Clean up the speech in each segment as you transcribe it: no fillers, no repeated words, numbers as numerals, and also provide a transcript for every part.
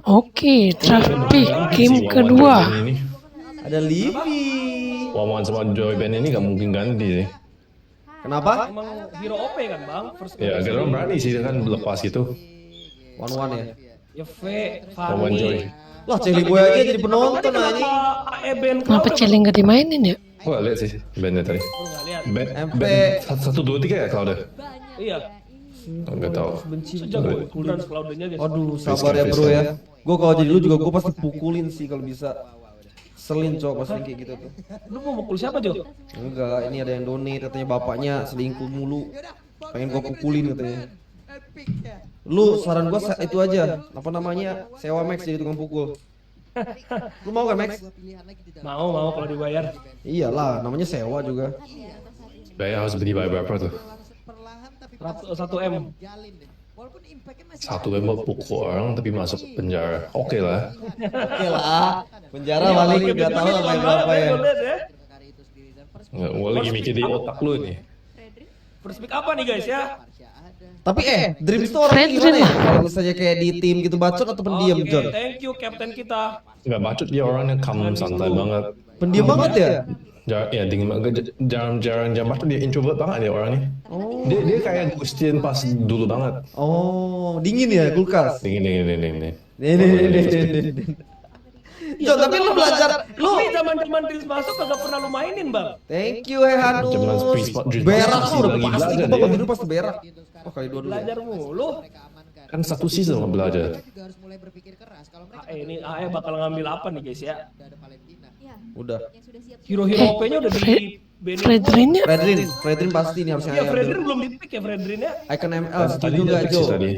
Oke, draft pick game kedua. Ada Livy. Wawan sama Joy Ben ini gak mungkin ganti sih. Kenapa? Emang hero OP kan bang? First Ya, karena berani sih kan lepas gitu. One ya. Ya V, Wawan Joy. Fanny. Lah Celi Boy aja jadi penonton aja. Kenapa Celeng gak dimainin ya? Gua lihat sih bandnya tadi. Nggak lihat. Band, MP. band 1, 2, 3 ya Cloud? Iya. Enggak tahu. Benci. Sejago ukuran Cloudnya guys. Aduh, sabar ya bro ya. Gue kalau jadi lu juga gue pasti pukulin sih kalau bisa. Selin cowok pas kayak gitu tuh. Lu mau mukul siapa Jo? Enggak, ini ada yang donate katanya bapaknya selingkuh mulu. Pengen gue pukulin katanya. Lu saran gue itu aja, apa namanya? Sewa Max jadi tukang pukul. Lu mau gak Max? Mau kalau dibayar. Iyalah, namanya sewa juga. Bayar harus beli bayar berapa tuh? 1 M. 1 M pukul orang tapi masuk penjara. Oke lah. Oke lah, penjara paling nggak tahu apa yang berapa ya. Nggak, gua lagi mikir di otak lu nih. First pick apa nih guys ya? Tapi Dreams tuh orangnya gimana ya? Kalau misalnya kayak di tim gitu bacot atau pendiam Oke, John? thank you kapten kita. Nggak bacot dia orangnya calm santai banget. Pendiam banget ya? Ya dingin banget. Jarang bacot dia introvert banget dia orangnya. Dia kayak Gustian pas dulu banget. Oh, dingin ya kulkas. Dingin. Nih. John, tapi lu belajar, lu. Tapi zaman Dreams masuk kagak pernah lu mainin bang. Thank you Hanus. Zaman Dreams Berak masih lu udah lagi pasti belajar gue bangun dia. tidur pasti berak. Oh kali dua dulu. Belajar mulu. Kan 1 season mau belajar. Ini AE bakal ngambil apa nih guys ya? Udah. Hero-hero OP-nya udah di Benny. Fredrinnya Fredrin pasti nih harusnya Ya ayam. Fredrin belum di pick ya Fredrin ya. Icon ML Tadi setuju dia nggak pick sih Jo? tadi.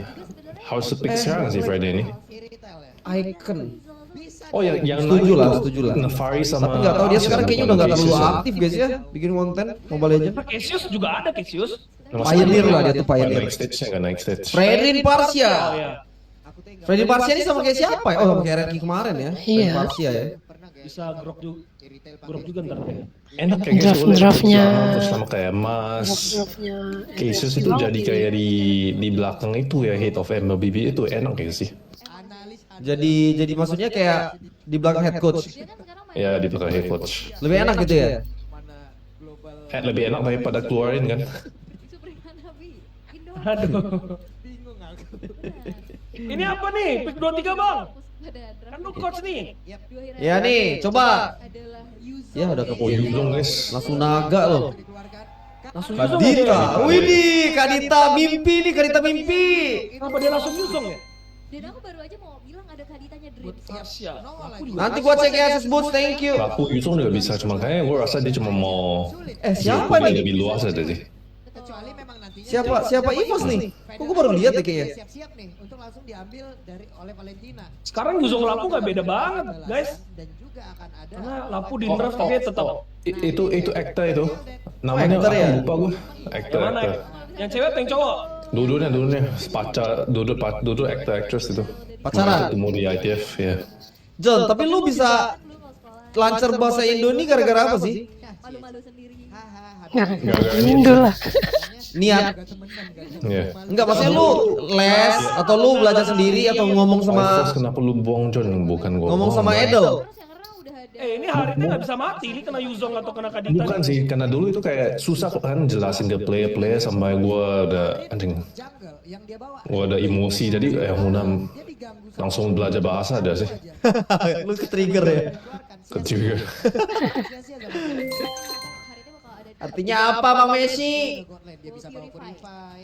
Harus pick sekarang sih Friday ini. Icon. Oh yang Setuju lain lah, tuh setuju lah. Nefari sama Tapi nggak tahu dia sekarang kayaknya udah nggak terlalu Cassius ya. aktif guys ya bikin konten Mobile Legends. Cassius juga ada Cassius. Pioneer lah dia tuh pioneer. Naik stage nya kan naik stage. Fredrin Parsia. Oh ya. Fredrin Parsia ini sama kayak siapa ya? Oh sama kayak Renki kemarin ya. Fredrin Iya. Parsia ya. Bisa grok juga ntar deh. Enak kayak gitu. Draft-draftnya. Terus sama kayak Mas. draftnya Cases itu jadi kayak di belakang itu ya head of MLBB itu enak kayak sih. Jadi maksudnya kayak di belakang head coach. Ya di belakang head coach. Lebih enak gitu ya. Lebih enak daripada keluarin kan. Aduh. Ini apa nih? Pick 23 bang. Kan lu coach nih. Ya nih, coba. Ya udah ke Oh poin. Yuzong guys. Langsung naga loh. Langsung Kadita. Yuzong ya? Wih nih, Kadita mimpi nih, Kadita mimpi. Kenapa dia langsung Yuzong ya? Dan aku baru aja mau bilang ada kaditanya Buat Dreams. Tasya. Aku juga Nanti gua cek ya access boots, thank you. Aku Yuzong juga bisa cuma kayaknya gue rasa dia cuma mau Siapa dia nih? lebih luas aja sih. Kecuali memang nantinya Siapa Evos nih? Kok gua baru lihat deh kayaknya. siap-siap nih untuk langsung diambil oleh Valentina. Sekarang Yuzong Lapu gak beda banget guys. Dan juga akan ada Karena Lapu di nerf dia tetap. Itu actor itu. Namanya actor ya? lupa gue. Actor. Yang mana? Yang cewek atau yang cowok? Duduknya pacar duduk actor actress itu. Pacaran. Ketemu di ITF ya. John, tapi lu bisa lancar bahasa Indo nih gara-gara apa sih? Malu-malu sendiri. Gara-gara Indo lah. Niat. Ya. Enggak, maksudnya lu les atau lu belajar sendiri atau ngomong Terus sama kenapa lu buang John bukan gua? ngomong sama Edo? Terus yang karena udah ada Ini Haritnya gak bisa mati. Ini kena Yuzong atau kena Kadita. Bukan sih, karena dulu itu kayak susah kan jelasin ke player sampai gua udah anjing, jungle yang dia bawa. gua ada emosi jadi udah Dia diganggu sama langsung belajar bahasa ada sih. Lu ke trigger ya. Kecil. sia-sia sama dia. Haritnya bakal ada di Artinya apa Bang Messi? Gauntlet, dia bisa bawa Purify.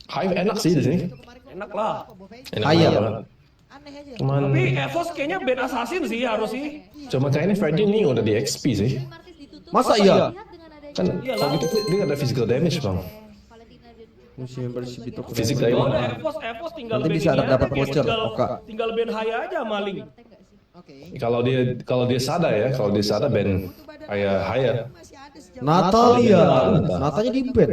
Hive enak sih di sini. Enak lah. Enak Kaya. banget. Aneh aja. Cuman Tapi Evos kayaknya band assassin sih harus sih. cuma kayaknya Freddy ini udah di XP sih. Martis ditutup. Masa iya? Lihat dengan adanya Kan kalau gitu dia ada physical damage bang. Valentina dan Musim membership itu Fisik dari Boleh mana? Evos tinggal Nanti band bisa ini aja, dapat voucher, tinggal- Oka. Tinggal band Haya aja maling. Oke. Kalau dia sadar ya, kalau dia sadar band Haya. Masih ada sejauh Natalia. Natanya di band.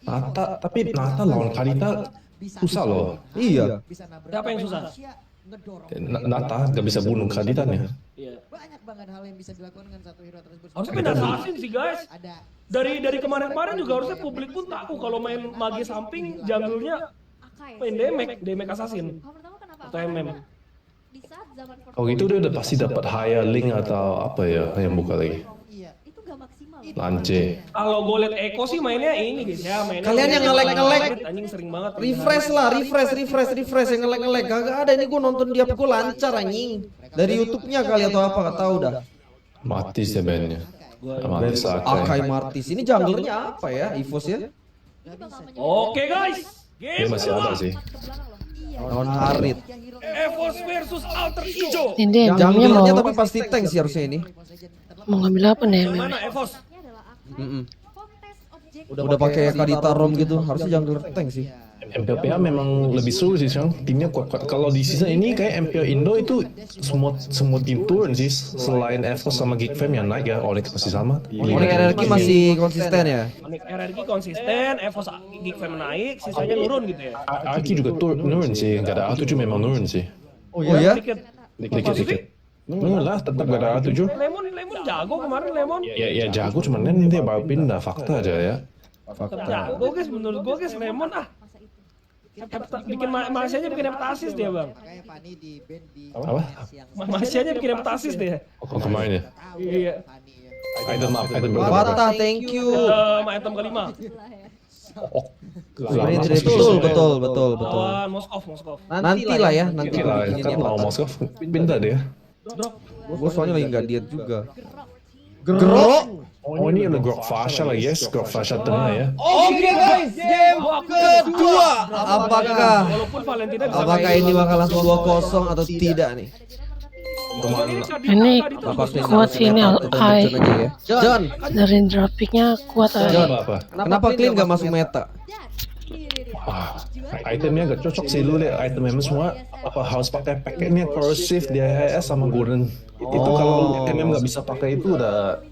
Nata tapi Nata lawan Kadita susah loh. Iya. bisa nabrak. Siapa yang susah? Manusia ngedorong. Nata gak bisa bunuh Kaditanya. Iya. Banyak banget hal yang bisa dilakukan dengan satu hero tersebut. Harusnya band assassin sih guys. Ada Dari kemarin-kemarin juga harusnya publik pun tahu kalau main mage samping jungle-nya Akai. main damage assassin. Kalau pertama kenapa Di saat zaman Oh gitu dia udah pasti dapat higher link atau apa ya yang buka lagi. Iya. itu gak maksimal. Lance. Kalau gue liat Eko sih mainnya ini guys ya, mainnya Kalian yang nge-lag. anjing sering banget. Refresh lah, refresh yang nge-lag. Kagak ada ini gue nonton dia gue lancar anjing. Dari YouTube-nya kali atau apa gak tahu dah. Mati sih bandnya. Mati Sakai. Akai Martis. Ini junglernya apa ya? Evos ya? Ini bakal Oke guys, Dia game masih ada sih. ke belakang loh. Iya. Lawan Harit. Evos versus Alter Ijo. Ini dia MMM-nya mau Junglernya tapi pasti tank sih harusnya ini. mau ngambil apa nih Yang MM? mana Evos? Ini adalah akan Mm-mm. kontes objek. Udah pakai Kadita Rom gitu, harusnya jungler tank sih. MPLPA memang lebih seru sih sekarang. Timnya kuat. Kalau di season ini kayak MPL Indo itu semua tim turun sih. Selain Evos sama Geekfam yang naik ya, Onyx masih sama. Onyx RRQ masih konsisten ya. Onyx RRQ konsisten, Evos Geekfam naik, sisanya turun gitu ya. Aki juga nurun sih. Gak ada A7 memang nurun sih. Oh ya? Dikit. Nurun lah, tetap gak ada A7. Lemon jago kemarin Lemon. Ya jago cuman kan dia baru pindah fakta aja ya. Jago guys, menurut gue guys Lemon bikin Masianya bikin heptasis dia bang. Makanya Fanny di band di Apa? yang Masianya bikin heptasis dia. Oh kemarin ya. Iya. Fanny ya. Item berapa? Patah, thank you. Item kelima. Oh, Betul. Lawan Moskov. Nanti lah ya, nanti Oke lah, kan mau Moskov pindah dia. Gue soalnya lagi nggak diet juga. Gerok. Oh ini ada Grok Fasha lagi ya, Grok Fasha tengah ya. Oke guys, game kedua. Walaupun Valentina bisa Apakah ini bakal langsung 2-0 atau tidak nih? Ini kuat sih ini AI. John, Dari draftpicknya kuat AI. Apa? kenapa clean gak masuk meta? Wah, itemnya gak cocok sih lu lihat item MM semua apa harus pakai paketnya corrosive DIS sama golden. Itu kalau MM gak bisa pakai itu udah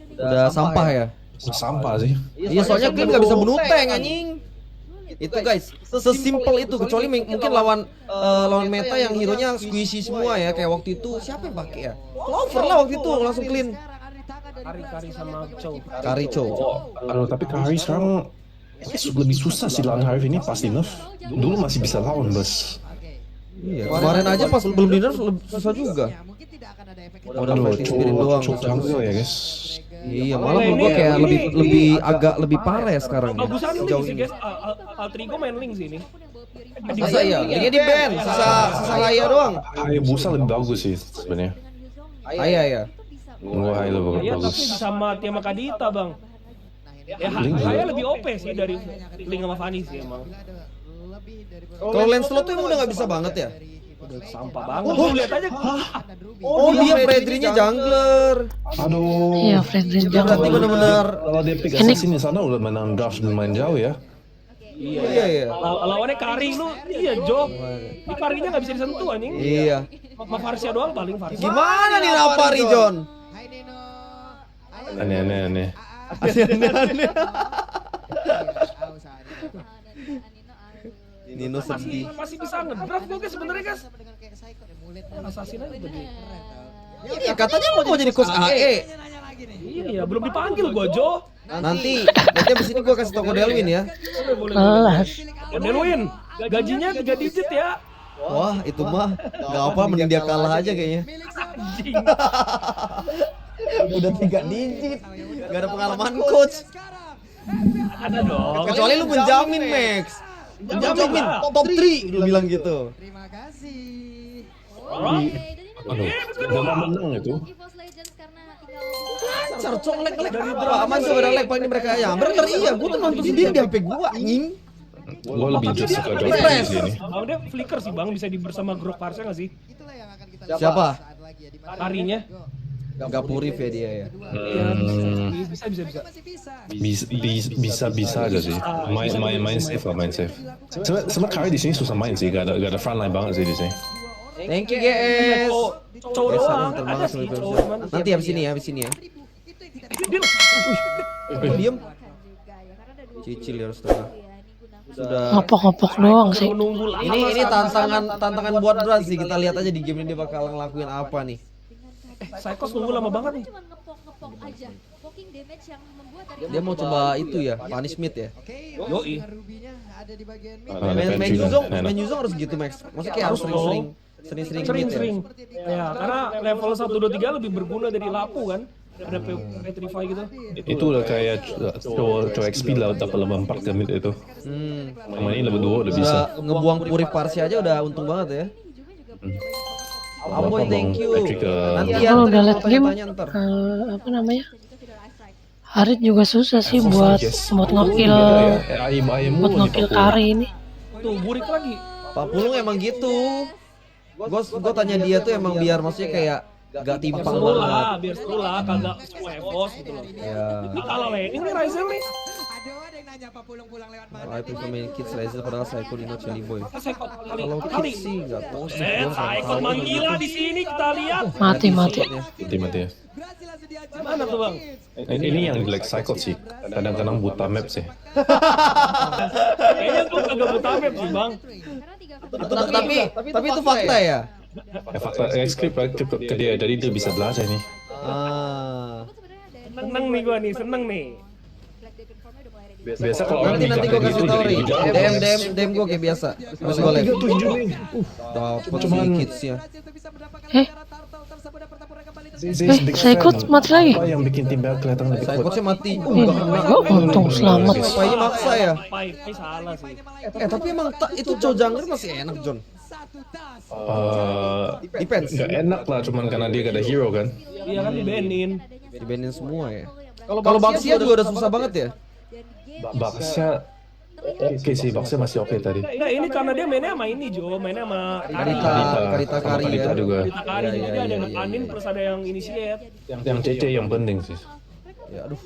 Sampah ya? sampah sih. Iya soalnya clean gak bisa bunuh tank anjing. Itu guys, sesimpel itu kecuali mungkin lawan meta yang hero-nya squishy semua ya kayak waktu itu siapa yang pakai ya? Clover lah waktu itu langsung clean. Kari sama Chow. Karico. Aduh tapi Kari sekarang lebih susah sih lawan Harif ini pasti nerf. Dulu masih bisa lawan bos. Iya, kemarin aja pas belum di nerf susah juga. Mungkin tidak akan ada efek Udah fighting spirit doang. Cukup jungle ya guys. Iya, malah menurut gua kayak lebih parah ya sekarang ya. Bagusan link Sejauh sih ini. guys. Altrigo main link sih ini. Masa iya, linknya di ban, sisa Laya doang. Hayabusa lebih bagus sih sebenarnya. Iya. Gua Hay lebih Iya bagus. tapi sama Tia Kadita bang. Ya Haya lebih OP sih dari Link sama Fanny sih emang. lebih dari Kalau Lancelot tuh emang udah gak bisa banget ya? Sampah banget. Lu lihat aja. Oh dia Fredry-nya jungler. Aduh. Iya, Fredrin Berarti jangan. bener-bener. Kalau dia pick assassin di sana udah menang draft lumayan jauh ya. Iya. Lawannya Kari lu. Iya Jo. Ini Karinya nggak bisa disentuh anjing. Iya. Ma Farsia doang paling Farsia. Gimana nih Napari John? Hai Nino. Aneh. Aneh. Aus hari. Nino sedih. Masih bisa ngedraft gue guys sebenarnya guys. Dengan kayak psycho mulut Assassin aja jadi. Iya katanya lu mau jadi coach AE. Nanya lagi nih. Iya belum dipanggil gue Jo. Nanti abis ini gua kasih tau kode Elwin ya. Kelas. Delwin. Gajinya 3 digit ya. Wah itu mah gak apa mending dia kalah aja kayaknya. Anjing. Udah 3 digit. Gak ada pengalaman coach. Ada dong. Kecuali lu menjamin Max. Menjamin top 3 lu bilang gitu. Terima kasih. Oke, dan ini Aduh, udah menang itu. EVOS Legends karena tinggal Lancar cong lag apa? Aman sih udah lag paling ini mereka ya. Bener iya gua tuh nonton sendiri di HP gua anjing. Gua lebih just suka Refresh. draft sini. Bang dia flicker sih bang bisa bersama grup Farsia nggak sih? Itulah yang akan kita Siapa? saat lagi ya di mana Karinya. Gak purif ya dia ya. Bisa. Bisa aja sih. Main safe lah, main safe. Sebenarnya Kari di sini susah main sih, gak ada frontline banget sih di sini. Thank you guys. Cow doang. Terima Ada kasih sih cow cuman. Nanti habis ini ya. Dia Diam. juga ya karena ada 2 Cicil ya harus tengah. ya ini guna Sudah. Ngopok-ngopok doang sih. menunggu lama. Ini tantangan buat Braz sih. Kita lihat aja di game ini dia bakal ngelakuin apa nih. Psychos nunggu lama banget nih. cuma ngepok aja. Poking damage yang membuat dari Dia mau coba itu ya, punish mid ya. Oke, Yoi. Rubinya ada di bagian mid. Ada Main Fenty Yuzong, kan, enak. main Yuzong harus gitu Max. Maksudnya kayak harus sering-sering Sering-sering Sering-sering. gitu ya? Ya, karena level 1, 2, 3 lebih berguna dari lapu kan. Ada petrify gitu. Itu udah kayak cowok XP lah dapat level 4 kan itu. Sama ini level 2 udah bisa. Udah ngebuang purif parsi aja udah untung banget ya. Aboy, thank you. Patrick, Nanti Ya, ya, kalau ntar udah kalau late game, tanya-tanya ntar. apa namanya? Harit juga susah sih buat ngekill buat ngekill kari ini. Tuh, burik lagi. Pak Pulung emang gitu. Gue tanya dia tuh emang biar maksudnya kayak gak timpang Seru banget. lah, biar seru lah, kagak semua evos gitu loh. Ya. Ini kalah laning nih Ryzel nih. Aduh, ada yang nanya Pak pulang lewat mana? I prefer main kids Razer padahal Psycho Nino Chili Boy. Sekot kali. Kalau Kali. kids sih gak tau sih. Ikut menggila di sini kita lihat. Mati. Mati ya. Berhasil langsung dihajar. Mana tuh bang? Ini yang jelek psycho sih. Kadang-kadang buta map sih. Kayaknya tuh kagak buta map sih bang. Tapi itu fakta ya? Fakta skrip ke dia, jadi dia bisa belajar nih. Ah. Seneng nih gua nih, seneng nih. Biasa kalau orang Nanti gue kasih tau Ri. jadi DM gue kayak biasa. Masih gue live. 7 nih. Dapet Cuman- sih kids ya. Bisa mendapatkan Eh. darah turtle tersebut dan pertempuran kembali Psycho mati lagi. Apa yang bikin tim Bel kelihatan lebih kuat? Psycho mati. Oh, untung selamat. Painya maksa ya. Pai salah sih. Tapi emang itu Joe Jungler masih enak John. satu tas. Depends. Nggak enak lah, cuman karena dia gak ada hero kan. Iya kan dibanin. Dibanin semua ya. Kalau Baxia juga udah susah banget ya. Baksa oke sih, Baksa masih oke tadi. Nah ini karena dia mainnya sama ini Jo, mainnya sama Karita Kari ya. Karita juga. Kita Kari, Iya, jadi iya, dia ada iya, nekanin iya. terus ada yang initiate. Yang CC yang penting sih. Ya aduh,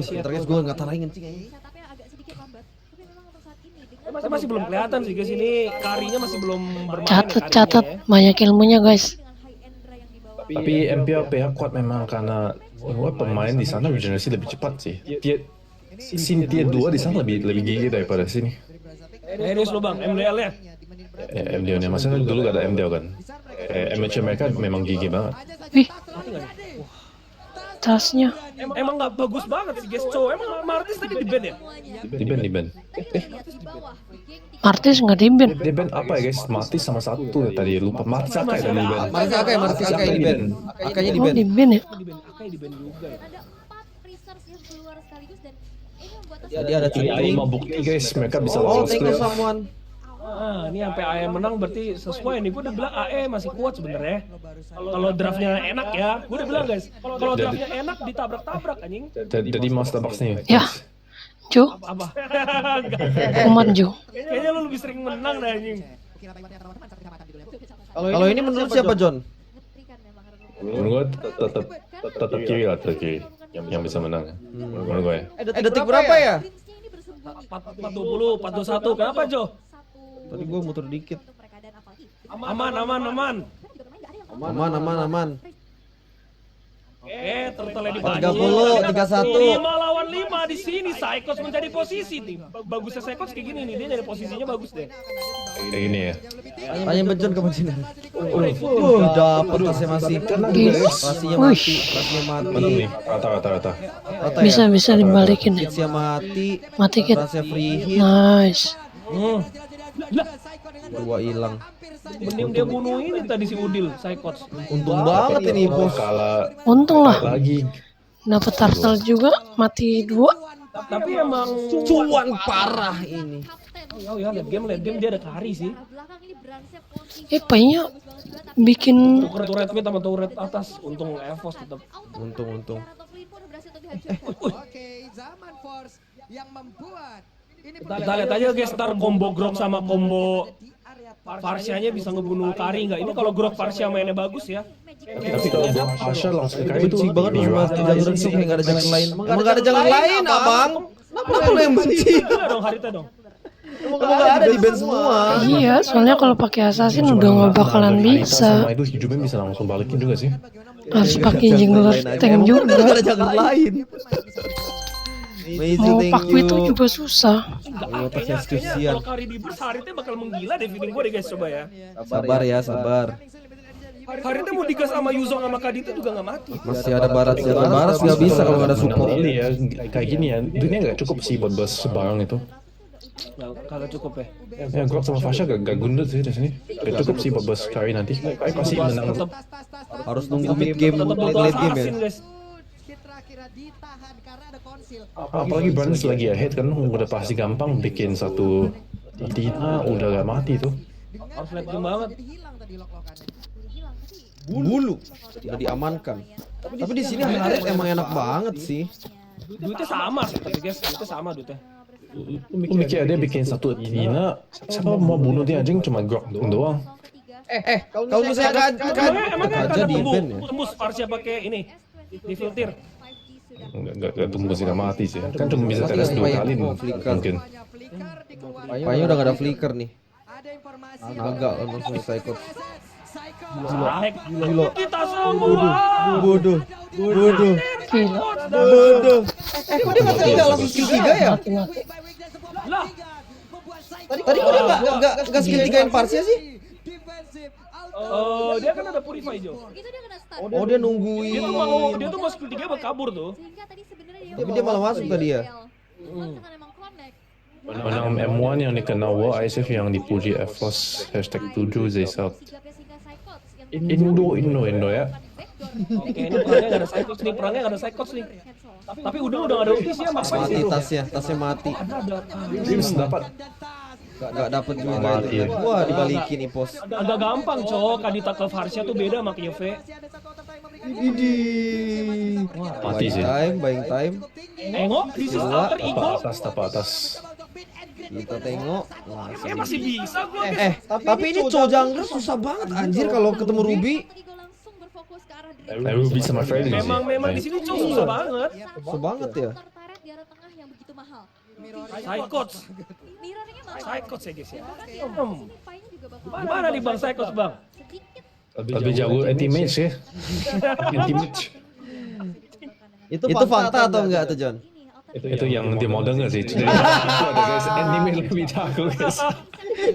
bentar guys gue nggak tarain kencing aja. Tapi agak sedikit lambat. Tapi memang untuk saat ini dengan Tapi masih belum kelihatan sih guys, ini Karinya masih belum bermain. Catat banyak ilmunya guys. dengan high end yang dibawa Tapi MPL PH kuat memang karena pemain di sana regenerasi lebih cepat sih. Scene tier 2 di sana lebih gigi daripada sini. Serius lo bang, MDL ya? Ya, MDL-nya maksudnya dulu gak ada MDL kan. Amateur mereka memang gigi banget. Wih, tasnya. Emang nggak bagus banget sih guys, cowok. Emang Martis tadi di band ya? Di band. di bawah. Martis nggak di ban. Di band apa ya guys? Mati sama satu ya tadi lupa. Mati Akai tadi di band. Martis Akai di band. Akainya di Oh, band. di ban ya. Di band, Akai di band juga ya. Ada 4 research yang keluar sekaligus dan ini membuat Ya, dia ada Ini cutting. mau bukti guys, mereka bisa Oh, lolos thank you clear. someone. Ah, ini sampai AE menang berarti sesuai nih. Gue udah bilang AE masih kuat sebenarnya. Kalau draftnya enak ya, gue udah bilang guys. Kalau draftnya enak ditabrak-tabrak anjing. Jadi Master Box nih. Ya, Jo, Apa? kumat Jo. Kayaknya lu lebih sering menang deh anjing. Kalau ini menurut siapa John? ngetrikan memang harus Menurut gue tetap kiri lah, tetap kiri yang bisa menang. Menurut gue ya. Detik berapa ya? Prince-nya ini bersembunyi 420, 421. Kenapa Jo? satu Tadi gue muter dikit. untuk mereka dan apalagi Aman. juga bermain nggak ada yang Aman. Turtle di 30, 31. 5 lawan 5 di sini. Psychos menjadi posisi nih. Bagusnya Psychos kayak gini nih, dia jadi posisinya bagus deh. Kayak gini ya. Tanya Mbak John ke John. Dapet tasnya masih. Rasinya mati. Menang nih, rata. Rata ya? Bisa dibalikin ya. Kidsnya mati. Mati kit. Tasnya free hit. Nice. Dua hilang. Mending dia bunuh ini tadi si Udil, Psychos. Untung banget ini bos. Kalah Untung lah. lagi. Dapat turtle juga, mati 2. Tapi emang Cuan parah ini. oh ya lihat game dia ada Kari sih. belakang ini Bransep posisi Painya bikin Tuker turret mid sama turret atas. Untung Evos tetap. Untung. karena top lane pun udah berhasil untuk dihancurkan Oke, Zaman Force yang membuat ini Kita lihat aja guys, ntar combo Grok sama combo Farsianya bisa ngebunuh Kari nggak? Ini kalau Grok Farsia mainnya bagus ya. Tapi kalau buat Asha langsung kayak itu Benci banget di sama rata. jalur itu kayak gak ada jalan lain. Emang gak ada jalan lain abang? Kenapa lu yang benci? Gila dong Harita dong. Emang gak ada di band semua. iya, soalnya kalau pakai assassin udah nggak bakalan bisa. Sama itu hidupnya bisa langsung balikin juga sih. Harus pakai jungler tank Emang juga. gak ada jalan lain. Amazing, Mau thank paku you. itu juga susah. Ayo pakai Kayaknya skripsian. kalau Kari di burst Harita bakal menggila deh feeling gue deh guys, coba ya. Sabar ya, sabar. Harita mau digas sama Yuzong sama Kadita juga nggak mati. Masih ada barat senjata barat nggak bisa kalau nggak ada support. Ini ya kayak gini ya. Duitnya nggak cukup sih buat bus barang itu. Kagak cukup ya. Ya, Grok sama Fasha gak gundut sih di sini. Gak cukup sih buat Kari nanti. Kari pasti menang. Tetap Harus nunggu mid game, tetap butuh late game ya. assassin guys. Kira-kira ditahan karena ada konsil. Apalagi Brands lagi ahead kan udah pasti gampang bikin satu Tina udah gak mati tuh. Harus late game banget. Jadi hilang tadi lok-lokannya. hilang tapi Bulu udah diamankan. Tapi di sini Harit emang enak banget sih. Duitnya sama sih tapi guys, duitnya sama duitnya. Aku mikir dia bikin satu Tina, siapa mau bunuh dia anjing cuma Grok doang. Kalau misalnya Emangnya aja kagak di event ya. tembus Farsha pakai ini di filter. Gak tembus gak mati sih. Kan cuma bisa teles 2 kali Flicker. mungkin. Flicker dikeluarkan. Kayaknya udah gak ada flicker nih. Ada informasi. Naga langsung Psycho. Hack Gila. kita semua. Bodoh. Bodoh. Gila. Bodoh. Kok dia nggak langsung skill 3 ya? Mati. Lah, Tadi kok dia nggak skill 3-in Parsia sih? dia kan ada purify Jo. itu dia kena stun. Oh dia nungguin. Dia tuh mau skill 3 buat kabur tuh. Sehingga tadi sebenarnya Tapi dia malah masuk tadi ya. Cuman karena emang connect. Menang M1 yang dikenal World ISF yang dipuji EVOS #7 Zayself. Indo ya. Oke, ini perangnya gak ada psychots nih, perangnya gak ada psychots nih. Tapi udah gak ada ulti sih ya, maksain Mati sih. tasnya mati. Dreams dapat. Gak dapet juga Mati. itu. Wah dibalikin Ipos. Agak gampang cok, Kadita ke Farsha tuh beda sama Kyove. Idi. Mati sih. Buying time. Nengok, this is alter ego. Tapak atas. Kita tengok. Masih bisa gua guys. Tapi ini Cho Jungler susah banget anjir kalau ketemu Ruby. Ego langsung berfokus ke arah Drake. Ruby sama Freddy sih. Memang di sini cok susah banget. Susah banget ya. Turret di arah tengah yang begitu mahal. Psychots, Mirrornya mahal. Psychots ya guys ya. Bahkan di arah sini fight-nya juga bakal Gimana nih bang Psychots bang? sedikit. Lebih jago anti-mage ya. Anti-mage. Itu fakta atau enggak tuh John? Itu yang dia mau denger sih. Itu ada guys, anti-mage lebih jago guys.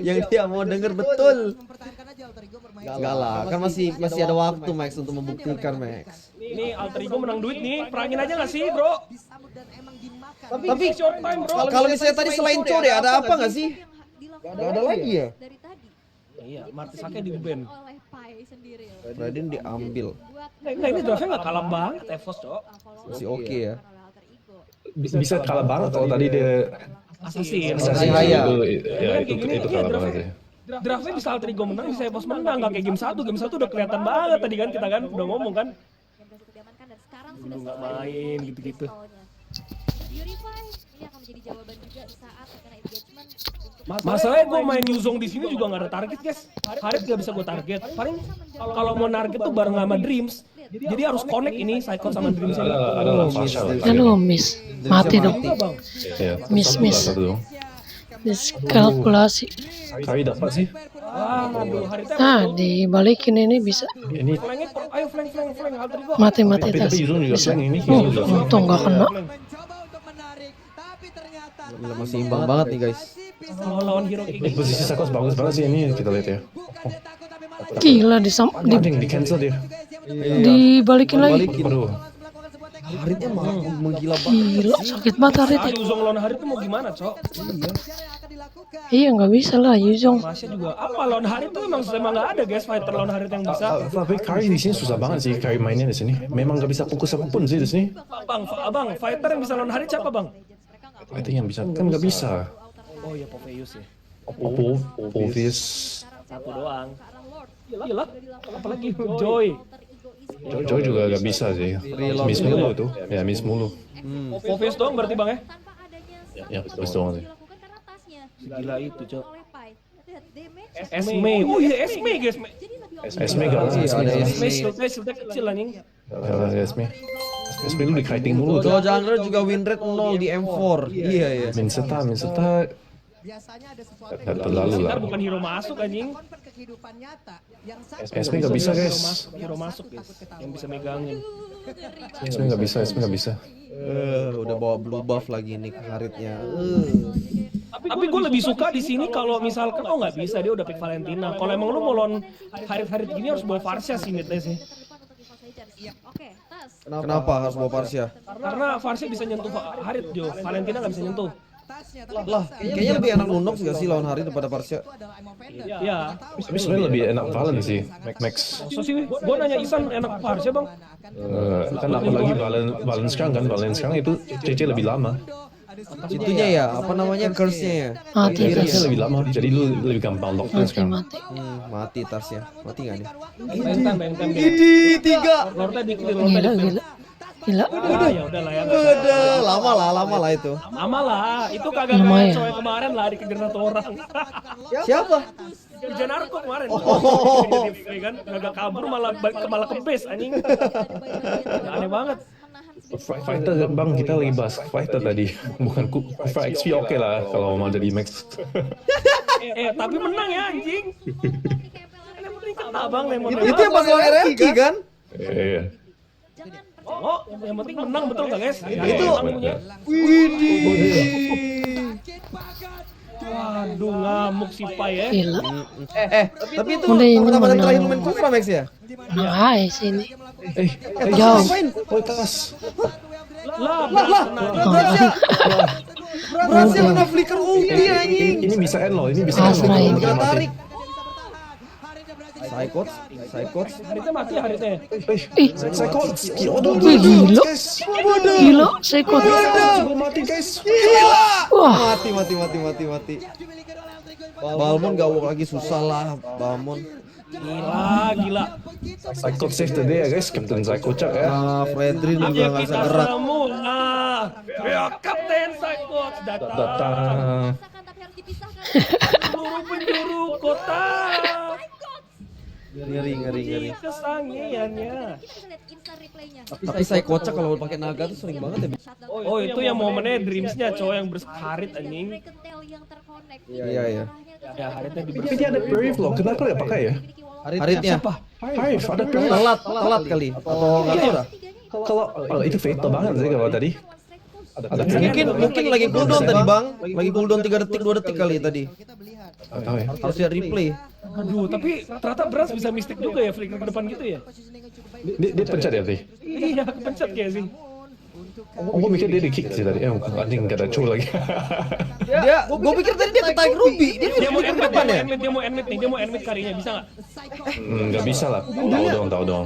Yang dia mau denger betul. Mempertahankan aja alter ego bermain. Enggak lah, kan masih ada waktu Max untuk membuktikan Max. Ini alter ego menang duit nih, perangin aja gak sih bro? Disambut dan emang dimakan. Tapi Short time bro. kalau misalnya tadi selain Cho deh ada apa enggak sih? Yang Ada lagi ya? dari tadi Iya, Martisake di band. oleh Pai sendiri. Raiden diambil. Buat Nah ini draftnya gak kalah banget EVOS cok. Masih oke ya. oleh alter ego. Bisa kalah banget kalau tadi dia Assassin. Assassin Raya. Itu kalah banget sih. Draftnya bisa alter ego menang, bisa EVOS menang. Gak kayak game 1, game 1 udah kelihatan banget tadi kan kita kan udah ngomong kan. Yang berhasil diamankan dan sekarang Dulu sudah nggak selesai main gitu-gitu. pistolnya. Purify ini akan menjadi jawaban juga saat terkena engagement untuk Masalahnya gue main Yuzong di sini juga gak ada target guys. Harit gak bisa gue target. Paling kalau mau target tuh bareng sama Dreams. Jadi harus connect ini Psycho sama Dreams ini. Ada Fasha lah. Aduh, miss. Mati dong. Iya. Miss. Satu dong. Diskalkulasi. Kari dapat sih. Wah, aduh Haritnya Nah, dibalikin ini bisa. Ini flanknya, ayo flank alter ego. Mati tapi tas. Yuzong juga Bisa. flank ini. Yuzong juga flank. Untung gak kena. Mencoba untuk menarik, tapi ternyata Gila, masih imbang banget nih guys. Kalau lawan hero kayak Ini gini. posisi Sakos bagus banget sih ini kita lihat ya. bukan dia takut tapi malah Gila Anjing di cancel dia. dibalikin lagi. Balikin. Aduh. melakukan sebuah teknik Haritnya malah menggila banget. Gila, sakit banget Harit ya. Yuzong lawan Harit tuh mau gimana cok? yang akan dilakukan. Iya, nggak bisa lah Yuzong. Masnya juga apa lawan Harit tuh emang gak ada guys fighter lawan Harit yang bisa. Tapi Kari di sini susah banget sih Kari mainnya di sini. Memang nggak bisa fokus apapun sih di sini. Abang, fighter yang bisa lawan Harit siapa bang? Itu yang bisa kan nggak bisa. Oh iya Popeyus ya. Obvious. Satu doang. Gila. Apalagi Joy. Joy juga nggak bisa sih. Miss mulu tuh. Ya miss mulu. Popeyus doang berarti bang ya? tanpa adanya Ya betul doang sih. dilakukan karena tasnya Gila itu cok. oleh Pai. Lihat damage. Esme. Oh iya Esme guys. Jadi lebih Esme gak lah. Iya, ada Esme Esme. shieldnya kecil anjing. Esme. Esme lu di kiting mulu tuh. Cho Jungler juga win rate 0 di M4. Iya ya. Min seta. Biasanya ada sesuatu Nggak terlalu lah. Ntar bukan hero masuk anjing. konvert ke kehidupan nyata yang satu Esme nggak bisa guys. Hero masuk guys. Yang bisa megangin. Esme nggak bisa. Esme nggak bisa. Udah bawa blue buff lagi nih ke Haritnya. Tapi gue lebih suka di sini kalau misalkan nggak bisa dia udah pick Valentina. Kalau emang lu mau lawan Harit gini harus bawa Farsha sih midnya sih. Oke, tas. Kenapa harus bawa Parsia? Karena Farsha bisa nyentuh Harit Jo, Valentina nggak bisa nyentuh. Lah, kayaknya lebih enak Lunox gak sih lawan Harit daripada Parsha? Ya. Tapi sebenarnya lebih enak Valen sih, Max. So sih, gua nanya Isan enak Parsha bang. Kan apalagi Valen sekarang itu CC lebih lama. Itunya ya, apa namanya curse-nya ya? Mati CC guys. lebih lama, jadi lu lebih gampang lockdown Mati sekarang. mati. Mati Tarsnya. Mati gak nih? Benteng. Idi 3. Lordnya di-clear, Gila gila. Gila. Ah, ya udah lah ya. Udah, lama lah itu. Lama lah, itu kagak Lumayan. kayak cowok kemarin lah dikejar satu orang. Siapa? Kerja narko kemarin. Oh. Ya kan, kagak kabur malah ke base anjing. Aneh banget. Fighter bang, kita lagi bahas fighter tadi, bukan Kufra XP oke lah kalau mau jadi Max. Tapi menang ya anjing. Yang penting kena bang, lemon. Itu yang pas lawan RRQ kan? Iya. Oh, yang penting menang betul gak guys? Itu. Waduh, ngamuk si Pai ya. Gila. Tapi itu Udah ini pertama kali menang. terakhir lu main Kufra Max ya? Nah, hai sini. Jauh. Jauh. Tas. Lah, Berhasil kena flicker ulti anjing. Ini bisa end loh, ini bisa end Pasrah loh. ini. Kena tarik. Psychots. Haritnya mati haritnya. Ih, Psycho, Wih, gila. guys. gila. Sekot. Sebelum mati guys. Wah, Mati. Balmon gak walk lagi susah lah Balmon. Gila. Psycho save the day ya guys, Captain Psycho Cak ya. Fredrin juga Ayo gak bisa kita gerak. semua. Ya Kapten Psycho datang. Datang. Pisahkan tapi harus dipisahkan. Seluruh penjuru kota. Ngeri. Kesangiannya. Kita bisa lihat instant replaynya. Tapi saya kocak kalau pakai naga tuh sering banget ya. Oh itu yang momennya dreamsnya cowok yang berharit anjing. Breaken tail yang terkonek. Iya. Ya haritnya di Tapi dia ada Brave loh, kenapa dia pakai ya? Haritnya Hive, ada Brave. telat kali atau nggak tahu dah. Kalau itu fatal banget sih kalau tadi. Ada Mungkin lagi cooldown tadi bang. Lagi cooldown 3 detik 2 detik kali tadi. Nggak tahu ya. Harus lihat replay. Aduh, tapi ternyata Beras bisa mistik juga ya flicker ke depan gitu ya. Dia pencet ya tadi. Iya, kepencet kayak sih. Oh, gue mikir dia di kick sih tadi. Anjing nggak ada cool lagi. Gue pikir tadi dia ketarik Ruby. Dia Dia mau flicker end depan ya. dia mau end mid karinya bisa nggak? Nggak bisa lah. Tahu dong.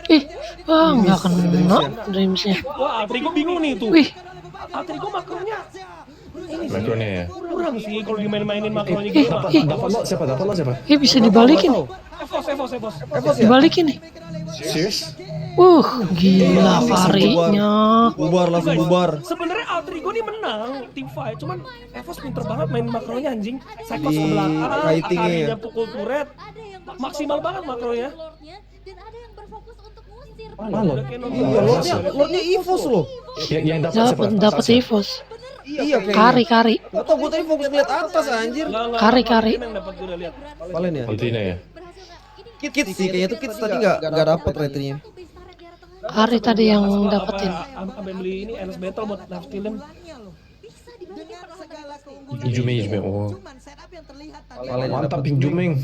ih, wah nggak kena dreamsnya. Wah, Altrigo bingung nih tuh. Wih, Altrigo makronya Makronya ya. kurang sih kalau dimain-mainin makronya gitu. mah. Dapat lo siapa? bisa dibalikin. Evos. Evos ya? Dibalikin nih. Serius? Gila varinya. Bubar langsung bubar. Sebenarnya Altrigo nih menang tim fight, cuman Evos pinter banget main makronya anjing. Cyclops Di ke belakang, kiting-nya ya. Akarinya pukul turret. Ada yang Maksimal banget makronya. lordnya dan ada yang berfokus untuk ngusir. Mana? Iya, lordnya Evos loh. Yang dapat siapa? Dapat Sasha? Evos. Iya kayaknya. Kari. Gak tau, gue tadi fokus ngeliat atas anjir. Kari. Yang dapat gue udah lihat. Valen ya? Ultinya ya. Berhasil nggak? Ini Kids sih, kayaknya tuh Kids tadi gak dapet ratingnya. satu base turret di arah tengah. Kari tadi yang dapetin. Sampai beli ini Enes Battle buat live stream. Bisa dibalikin perlahan. Jumeng. Oh. Cuman setup yang terlihat tadi. Valen Mantap Pink Jumeng.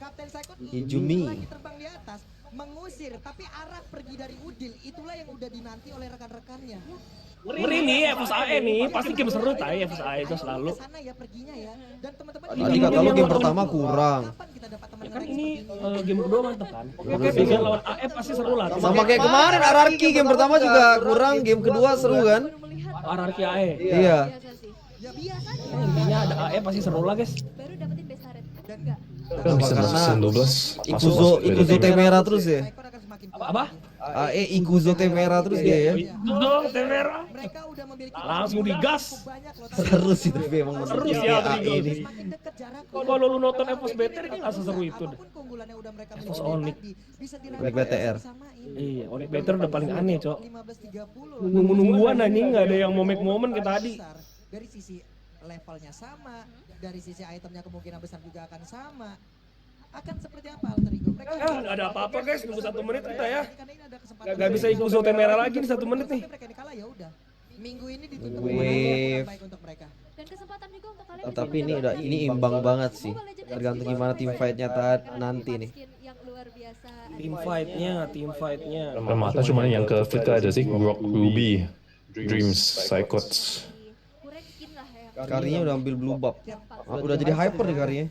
Kapten Psycho Ijumi. lagi terbang di atas mengusir, tapi arah pergi dari Udil itulah yang udah dinanti oleh rekan-rekannya. Ngeri nih Evos AE nih, pasti game seru tay Evos AE itu selalu. Ke sana ya perginya ya. Dan teman-teman Tadi kata lu game pertama kurang. kapan kita dapat teman Ya kan ini game kedua mantep kan. Oke, game lawan AE pasti seru lah. Sama kayak kemarin RRQ game pertama juga kurang, game kedua seru kan? Ararki AE. Iya. Biasa sih. ya biasanya. Intinya ada AE pasti seru lah guys. Baru dapetin base turret. Enggak. Kan bisa masuk season 12. Ikuzo Temera terus ya. Psycho akan semakin Apa? Ikuzo Temera terus dia ya. Dong, Temera. mereka udah memiliki Langsung digas. Seru sih tapi emang Seru menurut sih gue Altrigo ini. sih. semakin dekat jaraknya. Kalau lu nonton Evos BTR ini nggak seseru itu deh. Apapun keunggulannya udah mereka Evos miliki Onyx. tadi, bisa Onyx BTR. disamain. Iya, Onyx BTR udah paling aneh, Cok. 15-30. Nunggu-nungguan anjing nggak ada yang mau make momen kayak tadi. Dari sisi levelnya sama, dari sisi itemnya kemungkinan besar juga akan sama. Akan seperti apa Alter Ego? Mereka Nggak ada apa-apa guys, nunggu 1 menit kita ya. karena ini ada kesempatan. Nggak bisa ikut Zote merah lagi di 1 menit nih. Mereka ini kalah ya udah. Minggu ini ditutup Wave. yang baik untuk mereka. Dan kesempatan juga untuk kalian. Tapi ini imbang banget sih. Tergantung gimana tim fight-nya nanti nih. Yang luar biasa. Team fight-nya. Mata cuma yang ke Flicker aja sih, Rock Ruby. Dreams, Psychots. kurang skin lah ya. Karinya udah ambil blue buff. Udah jadi hyper nih karinya.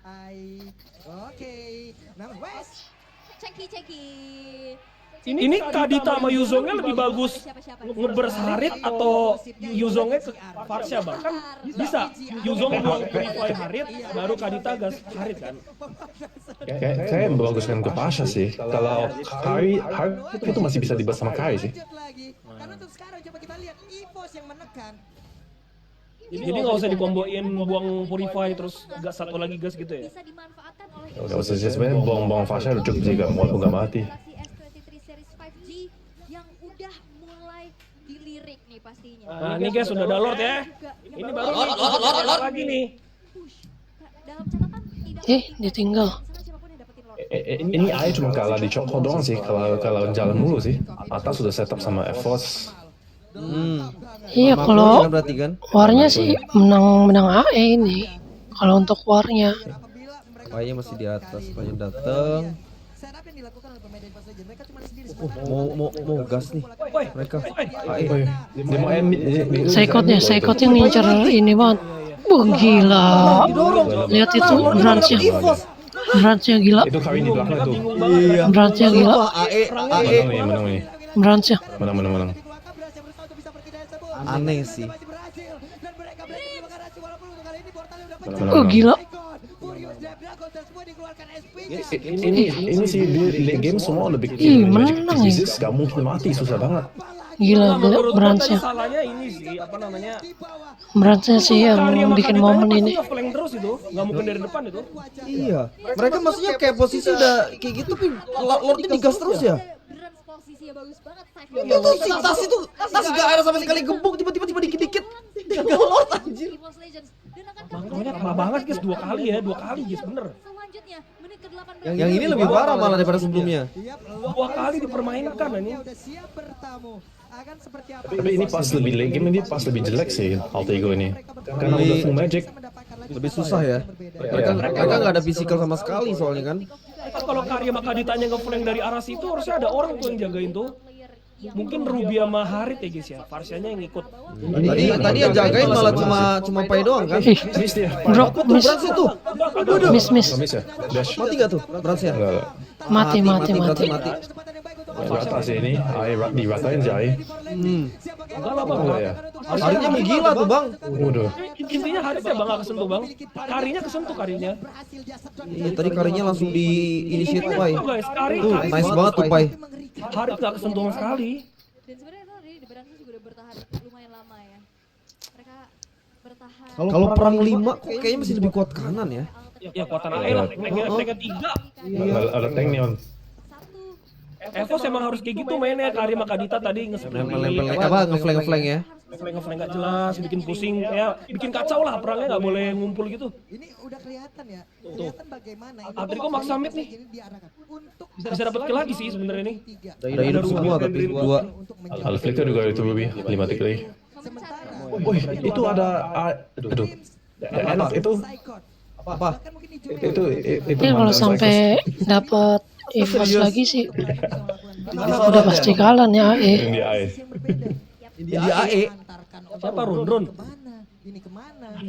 Hai. Oke. Namun West. Ceki. Ini Kadita sama Yuzongnya lebih bagus ngebers Harit atau Yuzongnya ke Farsha bang? Kan bisa Yuzong buang Purify Harit, baru Kadita gas Harit kan? Kayak membaguskan ke Pasha sih. Kalau Kari itu masih bisa dibahas sama Kari sih. Lanjut lagi. Karena untuk sekarang coba kita lihat EVOS yang menekan. Jadi nggak usah dikomboin buang Purify terus gas satu lagi gas gitu ya? Bisa dimanfaatkan oleh Gak usah sih, sebenarnya buang-buang Fasha udah cukup sih, walaupun gak mati. S23 series 5G yang udah mulai dilirik nih pastinya. Nah ini guys udah ada Lord ya. Ini baru nih, lagi nih. Push. Dalam catatan tidak Ditinggal. misalnya siapapun yang dapetin Lord. Ini Ai cuma kalah di Choco doang sih, kalau jalan mulu sih. Atas sudah setup sama EVOS. Iya, Makro kalau kan berarti kan. warnya sih menang AE ini. Kalau untuk warnya. Paynya masih di atas, Paynya dateng. Setup yang dilakukan oleh pemain Dynavas Legend, mereka cuma sendiri Mau gas nih mereka. Dia mau Psychotnya ngincer ini banget. Wah gila. Lihat itu branchnya gila. Itu Kari di belakang itu. Branchnya gila. Menang nih. Branchnya. Menang. Aneh sih. Oh gila. Ini sih di late game semua lebih Menang ya. Jesus gak mungkin mati, susah banget. Gila branchnya. Salahnya ini sih apa namanya? Branchnya sih yang bikin momen ini. Flank terus itu, nggak mungkin dari depan itu. Iya. Mereka maksudnya kayak posisi udah kayak gitu tapi Lordnya digas terus ya. Beran posisinya bagus banget. Itu si Tas gak ada sama sekali gembuk tiba-tiba dikit-dikit. Tinggal Lord anjir. EVOS Legends. Dan akan Makanya lama banget guys, dua kali guys bener. selanjutnya menit ke-18. Yang ini lebih parah malah daripada sebelumnya. Dua kali dipermainkan ini. Udah siap bertamu. Akan seperti apa? Tapi ini pas lebih late game, ini pas lebih jelek sih Alter Ego ini. Karena udah full magic. Lebih susah ya. Mereka nggak ada physical sama sekali soalnya kan. Kan kalau Karya maka ditanya ngeflank dari arah situ harusnya ada orang tuh yang jagain tuh. Mungkin Ruby sama Harit ya guys ya, Farsianya yang ikut. Tadi yang jagain malah cuma Pai doang kan. Miss dia. Drop miss. Berans itu. Miss. Miss ya? Dash. Mati gak tuh Bransnya? Enggak. Mati. Rata sih ini, Ai diratain Jai. Enggak lah bang. Enggak ya? Haritnya menggila tuh bang. Waduh. Intinya Haritnya bang gak kesentuh bang. Karinya kesentuh karinya. Iya tadi Karinya langsung di initiate Pai. Tuh guys, Kari Tuh nice banget tuh Pai. Harit gak kesentuh sama sekali. Dan sebenarnya itu di Berantas juga udah bertahan lumayan lama ya. Mereka bertahan. Kalau perang 5 kok kayaknya masih lebih kuat kanan ya. Ya kuatan AE lah, mereka 3. Ada tank nih on. EVOS emang harus kayak gitu mainnya. Kari sama Kadita tadi Nempel apa ngeflank ya. Ngeflank gak jelas, bikin pusing, ya bikin kacau lah perangnya gak boleh ngumpul gitu. Ini udah kelihatan ya. Kelihatan bagaimana ini Atriko maksa mid nih. diarahkan untuk Bisa dapat kill lagi sih sebenarnya nih. Udah hidup semua tapi dua. Alflicker juga itu Ruby, 5 tick lagi. sementara Wih, itu ada aduh. Enak itu. Apa? Itu Ya kalau sampai dapat EVOS lagi sih udah pasti kalah nih AE. yang di Ai. Di AE. Siapa Run? Ini kemana?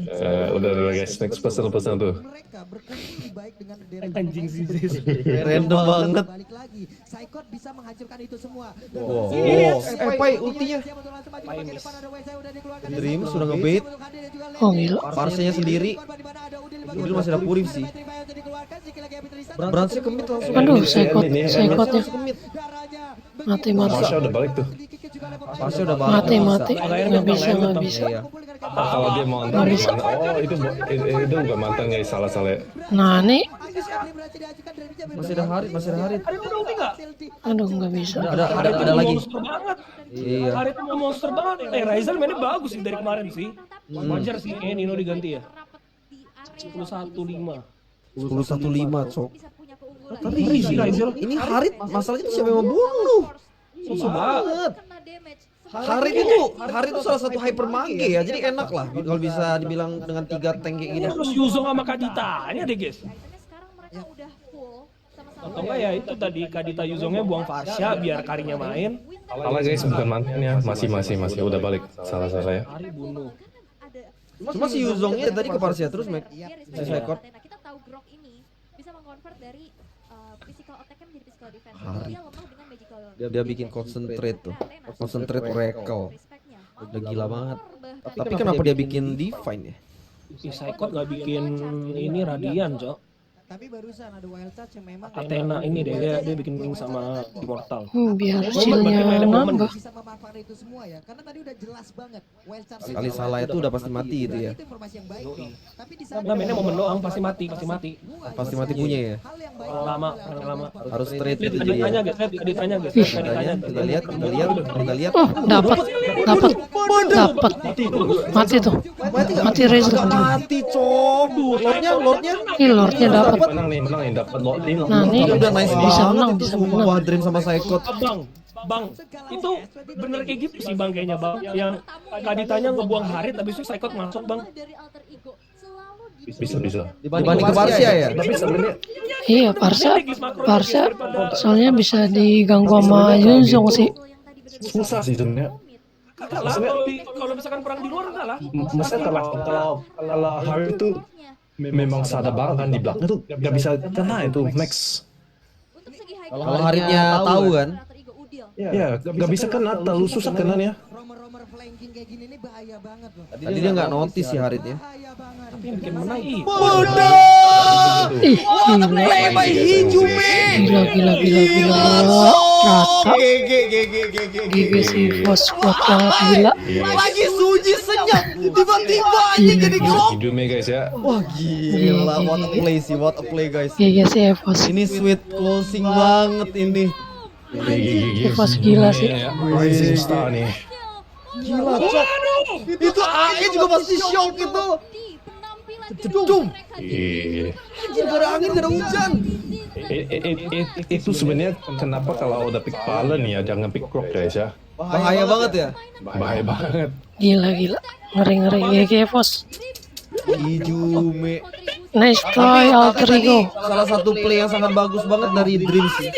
Udah guys, next person tuh. Mereka berkumpul baik dengan Darren Anjing sih Zis. Random banget. balik lagi. Psychot bisa menghancurkan itu semua. Dan Wow. Pai ultinya. siapa tuh langsung maju bagian depan ada WC udah dikeluarkan. Dream sudah ngebait. Oh gila. Farsnya sendiri. Udil masih ada Purif sih. Bransnya kemit langsung. Aduh, psychotnya. Mati. Marsha udah balik tuh. Farsnya udah balik. Mati. Nggak bisa. Iya. Kalau dia mau mantan. Oh, itu bukan mantan guys, salah. Nah nih, Masih ada Harit. Harit udah ulti gak? aduh nggak bisa. Ada lagi. Monster banget. Iya. Harit mau monster banget. Raizal mainnya bagus sih dari kemarin sih. Wajar sih kayaknya Nino diganti ya. 10-1-5. 10-1-5 cok. Bisa punya keunggulan. Tapi ini Harit masalahnya itu siapa yang membunuh? Susah banget. Kena damage. Harit itu salah satu hyper mage ya, jadi enak lah kalau bisa dibilang dengan 3 tank kayak gini. Terus Yuzong sama Kadita, ini deh guys. Itemnya sekarang mereka udah full sama-sama Atau enggak ya itu tadi Kadita Yuzongnya buang Fasya biar Karinya main. Salah guys, bukan mantannya. Masih udah balik. Salah ya. Kari bunuh. Cuma si Yuzongnya tadi ke Parsia terus, Mac. Si Saikot. Nah, kita tahu Grok ini bisa mengkonvert dari physical attack-nya menjadi physical defense. Hari. Dia lemah dengan magical. Dia bikin concentrate tuh. Concentrate recall. Udah gila banget. Tapi kenapa dia bikin Divine ya? Si Saikot nggak bikin ini Radian, Cok. Tapi barusan ada wild touch yang memang Athena ini deh, dia bikin link sama Immortal. Biar Momen, shieldnya berarti mainnya momen. nambah. bisa memanfaatkan itu semua ya. Karena tadi udah jelas banget wild touch Sekali salah itu udah pasti mati itu ya. itu informasi yang baik. Bro. Tapi di saat Nah, mainnya momen doang, pasti mati. Pasti mati punya ya. hal yang baik Paling lama. Harus straight Lihat itu Kaditanya dia. guys, lihat Kaditanya guys, Ih. Kaditanya. Kita lihat. Dapat. Mati tuh. Mati Razor. Mati, cok. Lordnya. Ih, Lordnya dapat. Menang nih, dapat lot ini. Nah, ini Udah nice bisa banget menang, itu bisa semua menang. Wadrim sama Saikot. Bang, itu bener kayak gitu sih Bang kayaknya Bang. Yang Kaditanya ngebuang Harit, habis itu Saikot masuk Bang. Dari alter ego selalu Bisa. Dibanding ke Parsia ya. Tapi sebenarnya Iya, Parsa soalnya bisa diganggu sama Yuzong sih. susah sih sebenarnya. Kalah kalau misalkan perang di luar kalah. Maksudnya kalau Harry itu memang sadar banget kan di belakang tuh nggak bisa kena itu Max. Kalau Haritnya tahu kan. Ya, nggak bisa kena, terlalu susah kenanya. romer flanking kayak gini nih bahaya banget loh. Tadi dia nggak notice si Haritnya. Bahaya banget. Tapi yang bikin menang ih. Ih, gila. Rata. GG sih, bos kuat banget gila. Lagi Suji senyap, tiba-tiba aja jadi gelap. Hidupnya guys ya. Wah gila, what a play guys. GG sih Evos. Ini sweet closing banget ini. Evos gila sih. Rising Star nih. Gila, cok. Itu AE juga pasti shock itu. Jedum. Anjir, gak ada angin, gak ada hujan. Itu sebenarnya kenapa kalau udah pick Valen ya jangan pick Croc guys ya. Bahaya banget ya. Bahaya banget. Gila. Ngeri GG Evos. Ijume. Nice try alter ego. Salah satu play yang sangat bagus banget dari Dreams sih.